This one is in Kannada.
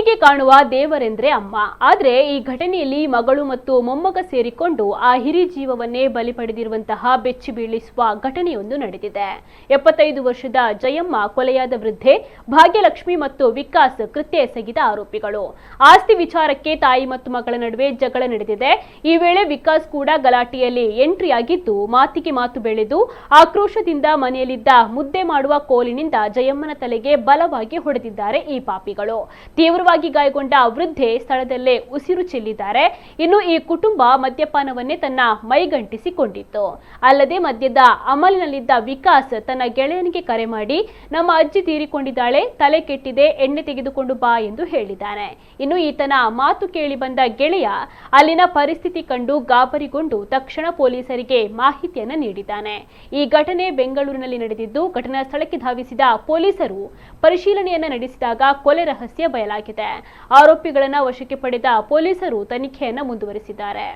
ಕಣ್ಣಿಗೆ ಕಾಣುವ ದೇವರೆಂದ್ರೆ ಅಮ್ಮ. ಆದ್ರೆ ಈ ಘಟನೆಯಲ್ಲಿ ಮಗಳು ಮತ್ತು ಮೊಮ್ಮಗ ಸೇರಿಕೊಂಡು ಆ ಹಿರಿ ಜೀವವನ್ನೇ ಬಲಿ ಪಡೆದಿರುವಂತಹ ಬೆಚ್ಚಿ ಬೀಳಿಸುವ ಘಟನೆಯೊಂದು ನಡೆದಿದೆ. 75 ವರ್ಷದ ಜಯಮ್ಮ ಕೊಲೆಯಾದ ವೃದ್ಧೆ ಭಾಗ್ಯಲಕ್ಷ್ಮಿ ಮತ್ತು ವಿಕಾಸ್ ಕೃತ್ಯ ಎಸಗಿದ ಆರೋಪಿಗಳು. ಆಸ್ತಿ ವಿಚಾರಕ್ಕೆ ತಾಯಿ ಮತ್ತು ಮಗಳ ನಡುವೆ ಜಗಳ ನಡೆದಿದೆ. ಈ ವೇಳೆ ವಿಕಾಸ್ ಕೂಡ ಗಲಾಟೆಯಲ್ಲಿ ಎಂಟ್ರಿ ಆಗಿದ್ದು ಮಾತಿಗೆ ಮಾತು ಬೆಳೆದು ಆಕ್ರೋಶದಿಂದ ಮನೆಯಲ್ಲಿದ್ದ ಮುದ್ದೆ ಮಾಡುವ ಕೋಲಿನಿಂದ ಜಯಮ್ಮನ ತಲೆಗೆ ಬಲವಾಗಿ ಹೊಡೆದಿದ್ದಾರೆ ಈ ಪಾಪಿಗಳು. ತೀವ್ರವಾಗಿ ಗಾಯಗೊಂಡ ವೃದ್ಧೆ ಸ್ಥಳದಲ್ಲೇ ಉಸಿರು ಚೆಲ್ಲಿದ್ದಾರೆ. ಇನ್ನು ಈ ಕುಟುಂಬ ಮದ್ಯಪಾನವನ್ನೇ ತನ್ನ ಮೈಗಂಟಿಸಿಕೊಂಡಿತ್ತು. ಅಲ್ಲದೆ ಮದ್ಯದ ಅಮಲಿನಲ್ಲಿದ್ದ ವಿಕಾಸ್ ತನ್ನ ಗೆಳೆಯನಿಗೆ ಕರೆ ಮಾಡಿ, ನಮ್ಮ ಅಜ್ಜಿ ತೀರಿಕೊಂಡಿದ್ದಾಳೆ, ತಲೆ ಕೆಟ್ಟಿದೆ, ಎಣ್ಣೆ ತೆಗೆದುಕೊಂಡು ಬಾ ಎಂದು ಹೇಳಿದ್ದಾನೆ. ಇನ್ನು ಈತನ ಮಾತು ಕೇಳಿ ಬಂದ ಗೆಳೆಯ ಅಲ್ಲಿನ ಪರಿಸ್ಥಿತಿ ಕಂಡು ಗಾಬರಿಗೊಂಡು ತಕ್ಷಣ ಪೊಲೀಸರಿಗೆ ಮಾಹಿತಿಯನ್ನ ನೀಡಿದ್ದಾನೆ. ಈ ಘಟನೆ ಬೆಂಗಳೂರಿನಲ್ಲಿ ನಡೆದಿದ್ದು, ಘಟನಾ ಸ್ಥಳಕ್ಕೆ ಧಾವಿಸಿದ ಪೊಲೀಸರು ಪರಿಶೀಲನೆಯನ್ನ ನಡೆಸಿದಾಗ ಕೊಲೆ ರಹಸ್ಯ ಬಯಲಾಗಿದೆ. ಆರೋಪಿಗಳನ್ನ ವಶಕ್ಕೆ ಪಡೆದ ಪೊಲೀಸರು ತನಿಖೆಯನ್ನ ಮುಂದುವರಿಸಿದ್ದಾರೆ.